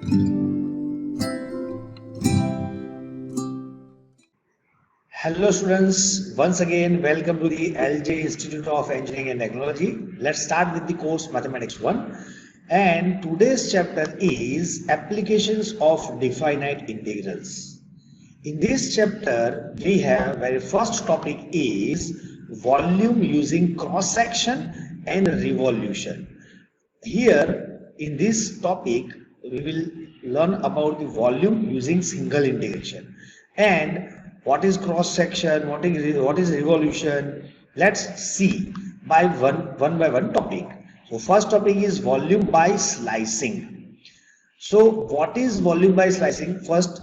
Hello students, once again welcome to the LJ Institute of Engineering and Technology. Let's start with the course Mathematics 1, and today's chapter is Applications of Definite Integrals. In this chapter we have very first topic is volume using cross section and revolution. Here in this topic we will learn about the volume using single integration and what is cross section, what is revolution. Let's see by one by one topic. So first topic is volume by slicing. So what is volume by slicing? First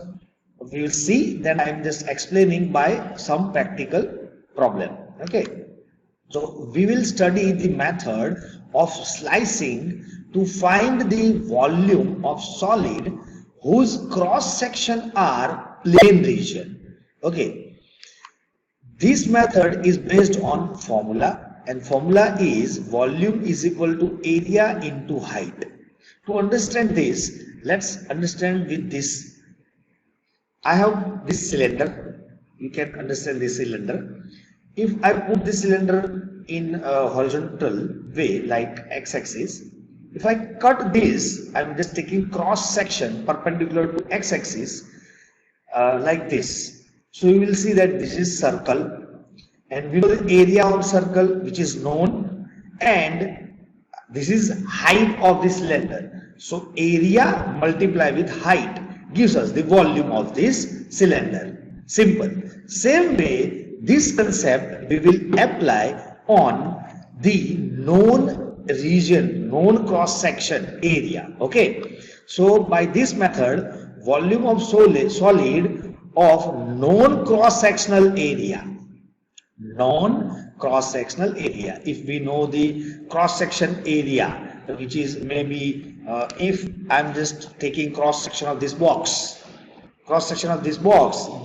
we will see, then I am just explaining by some practical problem. Okay, so we will study the method of slicing to find the volume of solid whose cross section are plane region. Okay, this method is based on formula, and formula is volume is equal to area into height. To understand this, let's understand with this. I have this cylinder. You can understand this cylinder. If I put this cylinder in a horizontal way like x-axis, if I cut this, I am just taking cross section perpendicular to x-axis like this. So you will see that this is circle, and we know the area of circle which is known, and this is height of this cylinder. So area multiplied with height gives us the volume of this cylinder. Simple. Same way, this concept we will apply on the known region, known cross section area. Okay. So by this method, volume of solid of known cross sectional area. If we know the cross section area, which is maybe if I am just taking cross section of this box,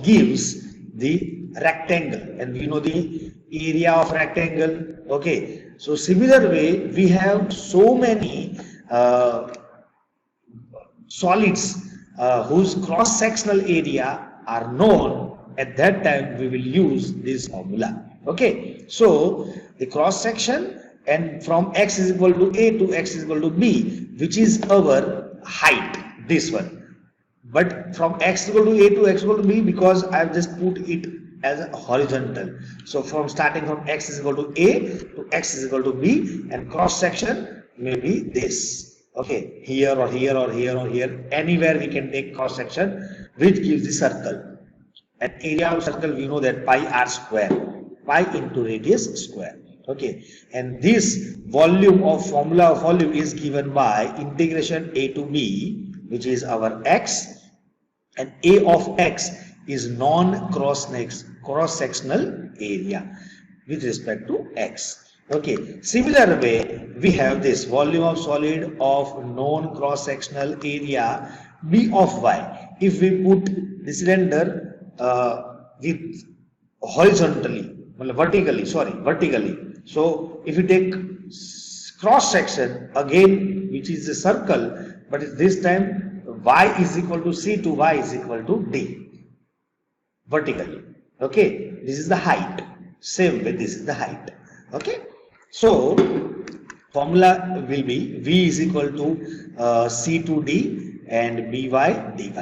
gives the rectangle, and we know the area of rectangle. Okay, so similar way we have so many solids whose cross sectional area are known. At that time we will use this formula. Okay, so the cross section, and from x is equal to a to x is equal to b, which is our height, this one. But from x is equal to a to x is equal to b, because I have just put it as a horizontal. So from starting from x is equal to a to x is equal to b, and cross section may be this. Okay, here or here or here or here, anywhere we can take cross section, which gives the circle. And area of circle we know that pi r square, pi into radius square. Okay, and this volume of formula of volume is given by integration a to b, which is our x, and a of x is non-cross sectional area with respect to x. Okay, similar way we have this volume of solid of known cross sectional area b of y. If we put the cylinder with vertically. So if you take cross section again, which is a circle, but this time y is equal to c to y is equal to d vertically. Okay, this is the height. Same way, this is the height. Okay, so formula will be v is equal to c to d and by dy.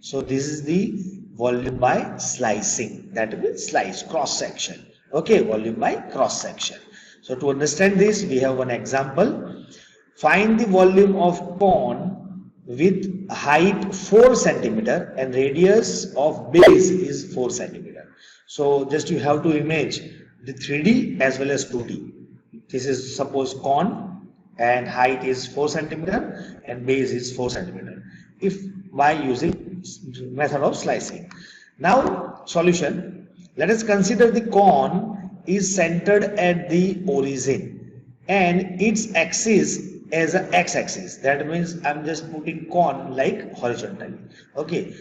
So this is the volume by slicing, that will slice cross section. Okay, volume by cross section. So to understand this, we have one example. Find the volume of cone with height 4 centimeter and radius of base is 4 centimeter. So just you have to image the 3D as well as 2D. This is suppose cone and height is 4 centimeter and base is 4 centimeter. If by using method of slicing. Now solution. Let us consider the cone is centered at the origin and its axis as a x-axis. That means I'm just putting cone like horizontally. Okay,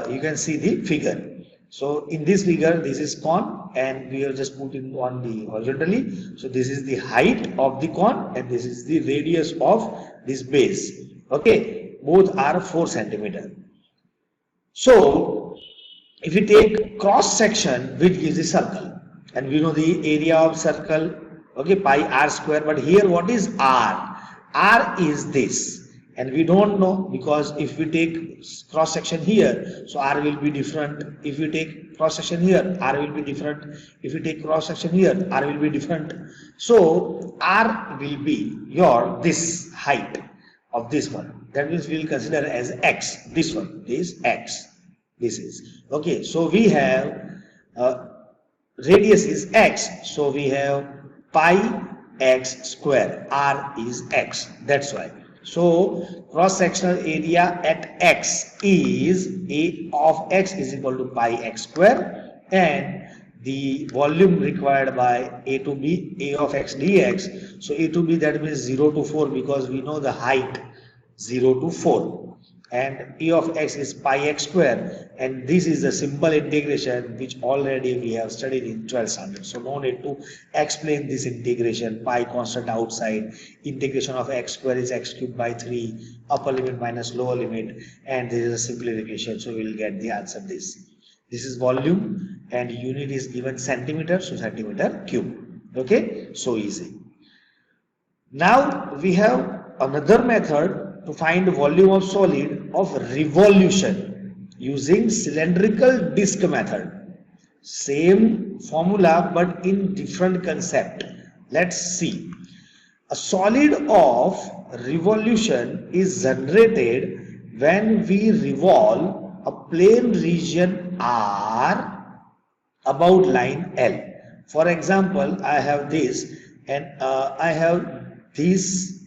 you can see the figure. So in this figure, this is cone and we are just putting on the horizontally. So this is the height of the cone and this is the radius of this base. Okay, both are 4 centimeter. So if we take cross section, which gives a circle, and we know the area of circle, okay, pi r square, but here what is r? R is this, and we don't know, because if we take cross section here, so r will be different. If we take cross section here, r will be different. If we take cross section here, r will be different. So r will be your this height of this one. That means we will consider as x. This one, this x. This is okay. So we have radius is x. So we have pi x square. R is x. That's why. So cross sectional area at x is a of x is equal to pi x square, and the volume required by a to b a of x dx. So a to b, that means 0 to 4, because we know the height 0 to 4, and e of x is pi x square, and this is the simple integration which already we have studied in 12th standard. So no need to explain this integration. Pi constant outside, integration of x square is x cubed by 3, upper limit minus lower limit, and this is a simplification. So we will get the answer. This is volume, and unit is given centimeter, so centimeter cube. Okay, so easy. Now we have another method to find volume of solid of revolution using cylindrical disk method. Same formula but in different concept. Let's see. A solid of revolution is generated when we revolve a plane region R about line L. For example, I have this, and I have this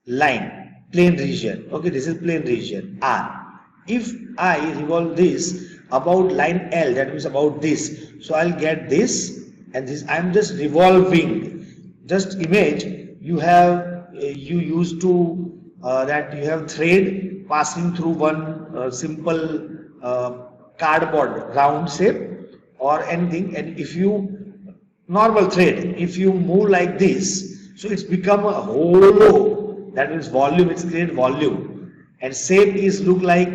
line, plane region. Okay, this is plane region R. If I revolve this about line L, that means about this, so I'll get this and this. I'm just revolving. Just image you have you used to that you have thread passing through one simple cardboard round shape or anything, and if you normal thread, if you move like this, so it's become a hollow. That means volume, it's create volume, and shape is look like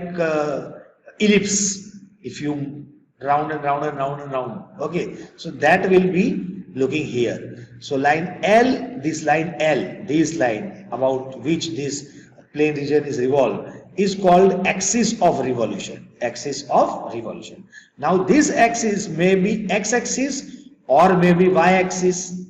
ellipse if you round and round and round and round. Okay, so that will be looking here. So line L, this line L, this line about which this plane region is revolved is called axis of revolution. Axis of revolution. Now this axis may be x-axis or maybe y-axis,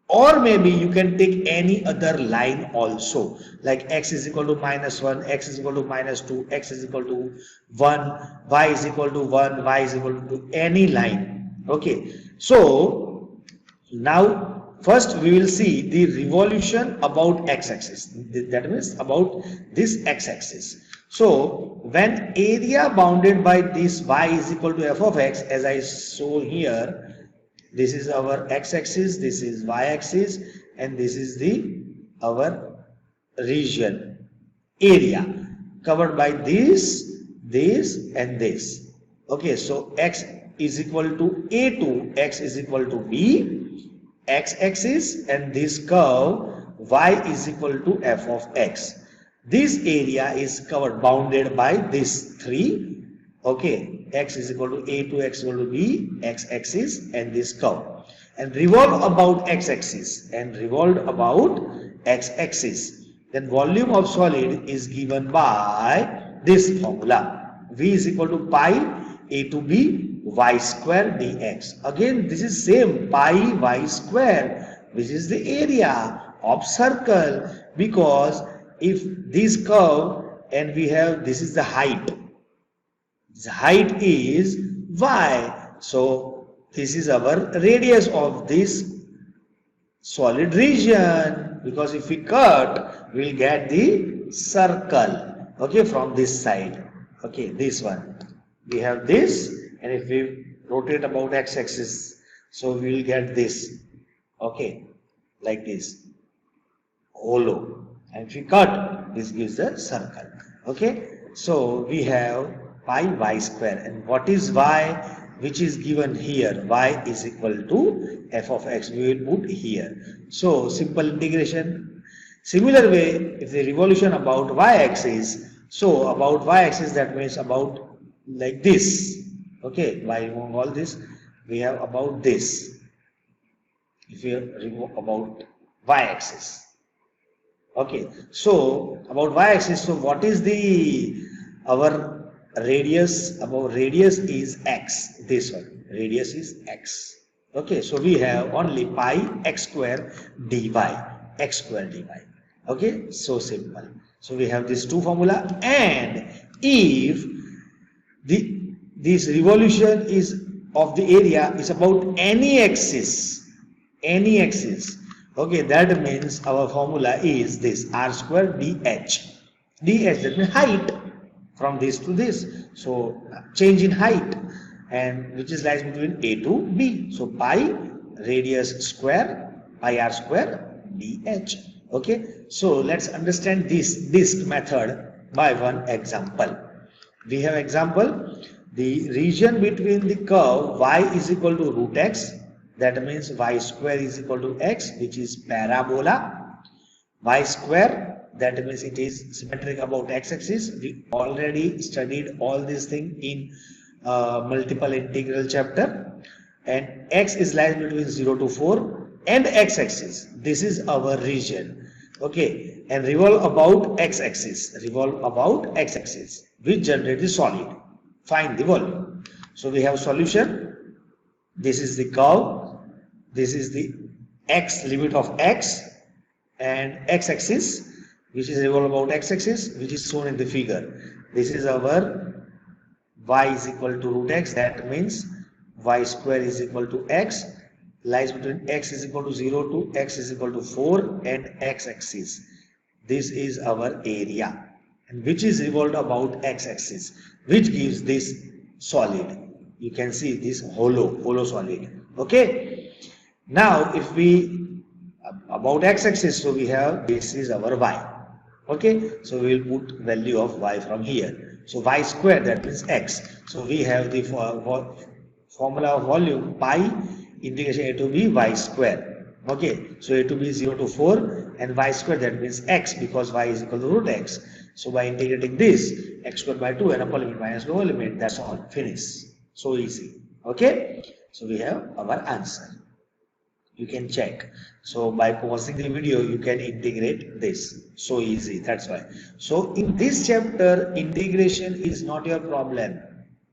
or maybe you can take any other line also, like x is equal to -1, x is equal to -2, x is equal to 1, y is equal to 1, y is equal to any line. Okay, so now first we will see the revolution about x-axis, that means about this x-axis. So when area bounded by this y is equal to f of x, as I show here, this is our x-axis, this is y-axis, and this is the our region area covered by this, and this. Okay, so x is equal to a2, x is equal to b, x-axis, and this curve y is equal to f of x. This area is covered, bounded by this 3. Okay, x is equal to a2, x is equal to b, x-axis, and this curve, and revolve about x-axis and revolve about x-axis. Then volume of solid is given by this formula. V is equal to pi a to b y square dx. Again, this is same, pi y square, which is the area of circle, because if this curve and we have this is the height. The height is y, so this is our radius of this solid region, because if we cut, we will get the circle. Okay, from this side. Okay, this one. We have this, and if we rotate about x-axis, so we will get this. Okay, like this, hollow. And if we cut, this gives the circle. Okay, so we have pi y square, and what is y, which is given here? Y is equal to f of x, we will put here. So simple integration, Similar way, if the revolution about y-axis, so about y-axis that means about like this. Okay, by removing all this, we have about this. If we remove about y-axis. Okay, so about y-axis, so what is the our radius? Our radius is x. This one, radius is x. Okay, so we have only pi x square dy, x square dy. Okay, so simple. So we have these two formula, and if this revolution is of the area is about any axis, okay, that means our formula is this r square dh. Dh, that means height from this to this, so change in height, and which is lies between a to b, so pi radius square pi r square dh. Okay, so let's understand this method by one example. We have example, the region between the curve y is equal to root x, that means y square is equal to x, which is parabola. Y square, that means it is symmetric about x-axis. We already studied all these things in multiple integral chapter. And x is lies between 0 to 4 and x-axis. This is our region. Okay, and revolve about x-axis, which generate the solid. Find the volume. So we have solution. This is the curve. This is the x, limit of x, and x-axis, which is revolve about x-axis, which is shown in the figure. This is our y is equal to root x. That means y square is equal to x, lies between x is equal to 0 to x is equal to 4 and x-axis. This is our area, and which is revolved about x-axis, which gives this solid. You can see this hollow solid. Okay, now if we about x-axis, so we have this is our y. Okay, so we will put value of y from here. So y square, that means x. So we have the formula of volume pi integration a to b y square. Okay, so a to b is 0 to 4 and y square, that means x, because y is equal to root x. So by integrating this, x square by 2 and upper limit minus lower limit, that's all, finish. So easy. Okay, so we have our answer. You can check. So by pausing the video, you can integrate this. So easy, that's why. So in this chapter, integration is not your problem.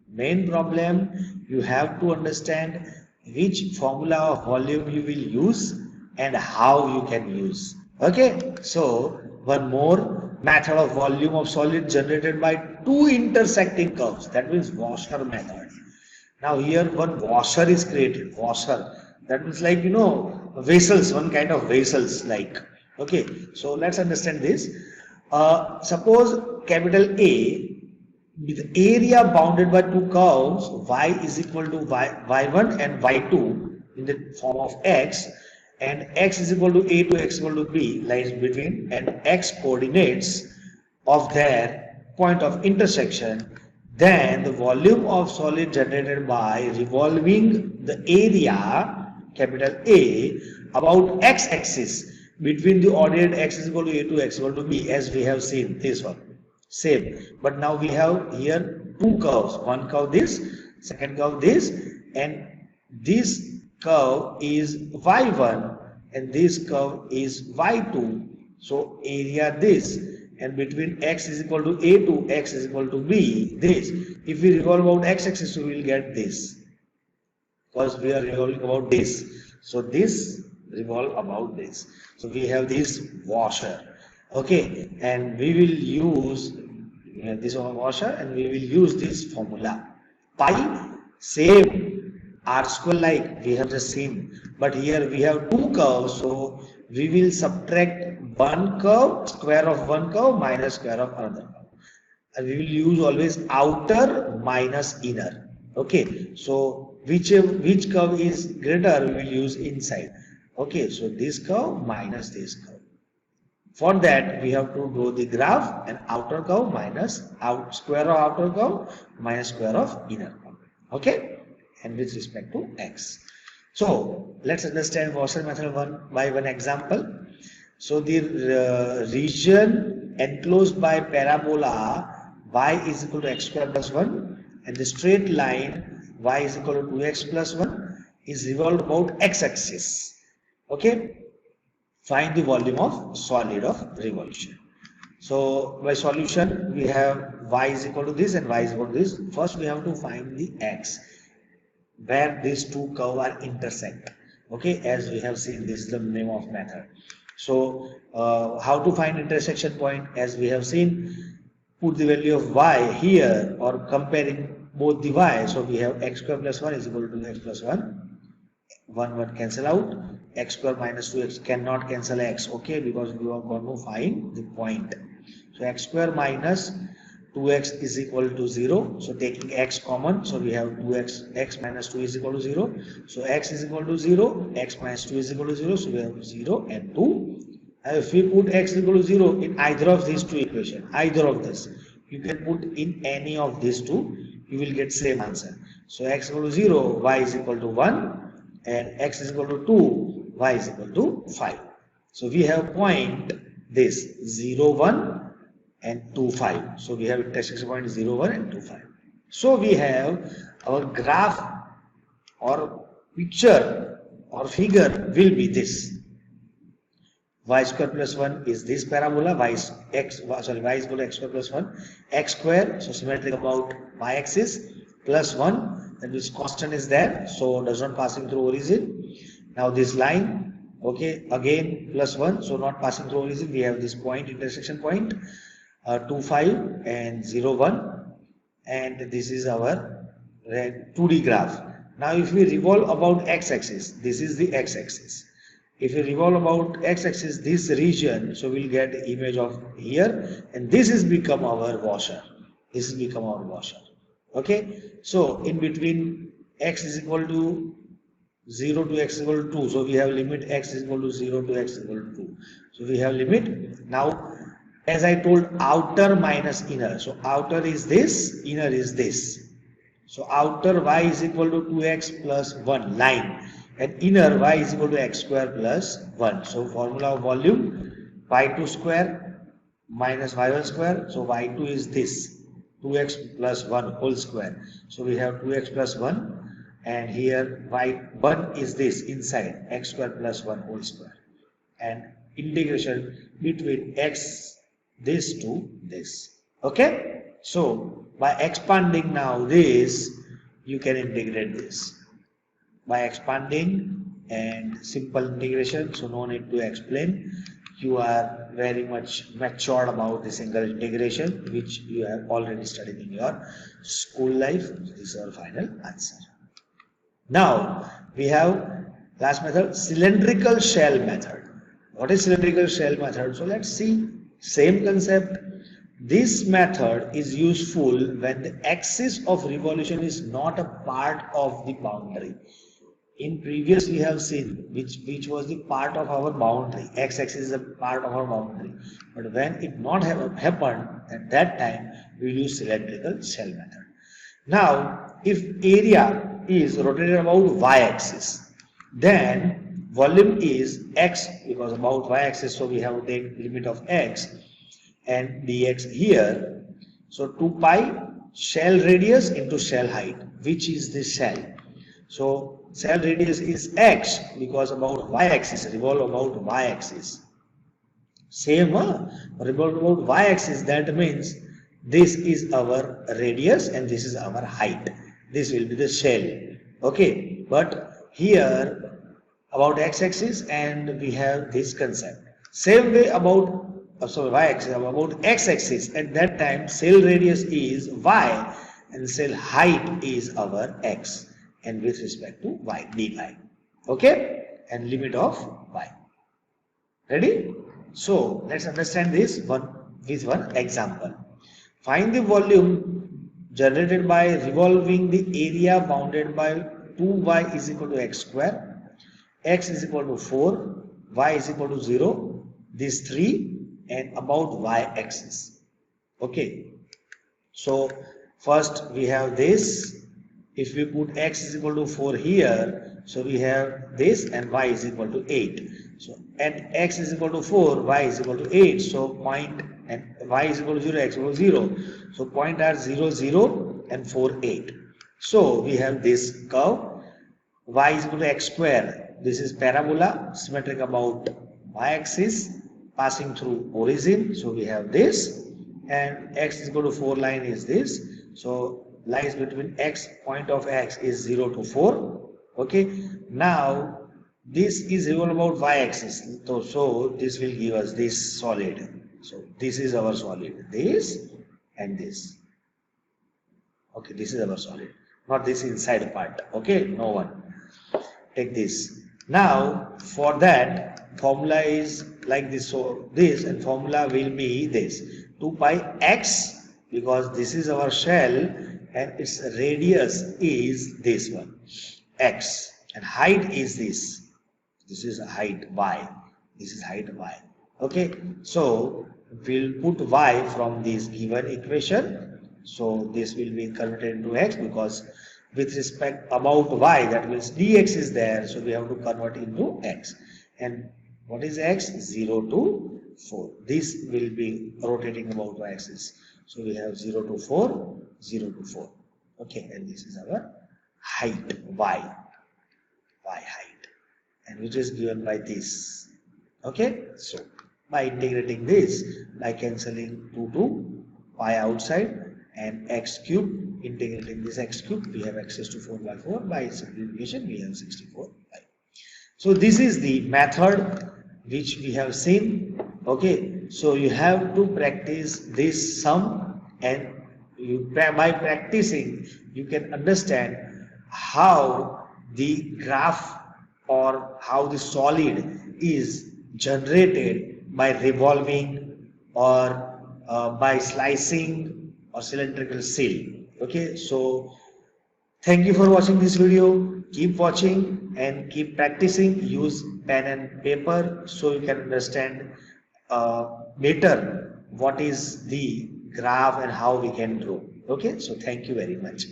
Main problem, you have to understand which formula of volume you will use and how you can use. Okay, so one more method of volume of solid generated by two intersecting curves, that means washer method. Now here one washer is created, washer, that means like vessels, one kind of vessels like. Okay, so let's understand this. Suppose capital A, with area bounded by two curves, y is equal to y1 and y2 in the form of x, and x is equal to a to x equal to b lies between, and x coordinates of their point of intersection, then the volume of solid generated by revolving the area capital A about x-axis between the ordinate x is equal to a to x equal to b, as we have seen this one. Same, but now we have here two curves, one curve this, second curve this, and this curve is y1 and this curve is y2. So area this, and between x is equal to a to x is equal to b, this. If we revolve about x-axis, we will get this, because we are revolving about this. So this revolve about this. So we have this washer. Okay, and we will use this washer, and we will use this formula pi, same r square like we have just seen, but here we have two curves, so we will subtract one curve, square of one curve minus square of another curve, and we will use always outer minus inner. Okay, so which curve is greater, we will use inside. Okay, so this curve minus this curve. For that, we have to draw the graph, and outer curve minus square of outer curve minus square of inner curve. Okay, and with respect to x. So let's understand washer method one by one example. So the region enclosed by parabola y is equal to x square plus 1, and the straight line y is equal to 2x plus 1 is revolved about x-axis. Okay, find the volume of solid of revolution. So by solution we have y is equal to this and y is equal to this. First we have to find the x where these two curves are intersect. Okay, as we have seen, this is the name of method. So how to find intersection point? As we have seen, put the value of y here or comparing both the y. So we have x square plus 1 is equal to x plus 1. 1 cancel out. X square minus 2x cannot cancel x. Okay, because we are going to find the point. So x square minus 2x is equal to 0. So taking x common, so we have 2x, x minus 2 is equal to 0. So x is equal to 0, x minus 2 is equal to 0. So we have 0 and 2. And if we put x equal to 0 in either of these two equations, either of this, you can put in any of these two, you will get same answer. So x equal to 0, y is equal to 1, and x is equal to 2, y is equal to 5. So we have point this 0, 1 and 2, 5. So we have intersection point 0, 1 and 2, 5. So we have our graph or picture or figure will be this. Y square plus 1 is this parabola, y is equal to x square plus 1, x square, so symmetric about y axis, plus 1, that means constant is there, so does not passing through origin. Now this line, okay, again plus 1, so not passing through origin, we have this point, intersection point, 2, 5 and 0, 1, and this is our 2D graph. Now if we revolve about x-axis, this is the x-axis. If we revolve about x-axis, this region, so we'll get the image of here, and this is become our washer. This is become our washer. Okay, so in between x is equal to 0 to x is equal to 2, so we have limit x is equal to 0 to x is equal to 2. So we have limit. Now, as I told, outer minus inner. So outer is this, inner is this. So outer y is equal to 2x plus 1 line, and inner y is equal to x square plus 1. So formula of volume, y2 square minus y1 square. So y2 is this, 2x plus 1 whole square. So we have 2x plus 1, and here y1 is this inside, x square plus 1 whole square. And integration between x, this to this. Okay? So by expanding now this, you can integrate this. By expanding and simple integration, so no need to explain. You are very much matured about the single integration, which you have already studied in your school life. So this is our final answer. Now we have last method, cylindrical shell method. What is cylindrical shell method? So let's see. Same concept. This method is useful when the axis of revolution is not a part of the boundary. In previous we have seen which was the part of our boundary. X-axis is a part of our boundary. But when it not happened, at that time we use cylindrical shell method. Now, if area is rotated about y-axis, then volume is x, because about y-axis, so we have to take limit of x and dx here. So 2 pi shell radius into shell height, which is the shell. So shell radius is x, because about y-axis, revolve about y-axis. Same revolve about y-axis, that means this is our radius and this is our height. This will be the shell. Okay, but here about x-axis, and we have this concept. Same way about y-axis, about x-axis, at that time shell radius is y and shell height is our x, and with respect to y, dy. Okay, and limit of y. Ready? So let's understand this one with one example. Find the volume generated by revolving the area bounded by 2y is equal to x square, x is equal to 4, y is equal to 0, these 3, and about y-axis. Okay. So first we have this. If we put x is equal to 4 here, so we have this, and y is equal to 8. So and x is equal to 4, y is equal to 8. So point and y is equal to 0, x equal to 0. So point are 0, 0 and 4, 8. So we have this curve y is equal to x square. This is parabola symmetric about y-axis passing through origin. So we have this, and x is equal to 4 line is this. So lies between x, point of x is 0 to 4. Okay. Now this is all about y-axis. So this will give us this solid. So this is our solid. This and this. Okay, this is our solid. Not this inside part. Okay, no one. Take this. Now for that formula is like this. So this and formula will be this 2 pi x, because this is our shell and its radius is this one x, and height is this. This is height y. This is height y. Okay. So we'll put y from this given equation. So this will be converted into x, because with respect about y, that means dx is there, so we have to convert into x. And what is x? 0 to 4. This will be rotating about y axis. So we have 0 to 4, 0 to 4. Okay, and this is our height y height, and which is given by this. Okay, so by integrating this, by cancelling 2 to pi outside and x cube, integrating this x cube, we have access to 4 by 4. By simplification, we have 64 by. So this is the method which we have seen. Okay, so you have to practice this sum, and by practicing you can understand how the graph or how the solid is generated by revolving or by slicing or cylindrical seal. Okay, so thank you for watching this video. Keep watching and keep practicing. Use pen and paper so you can understand better what is the graph and how we can draw. Okay, so thank you very much.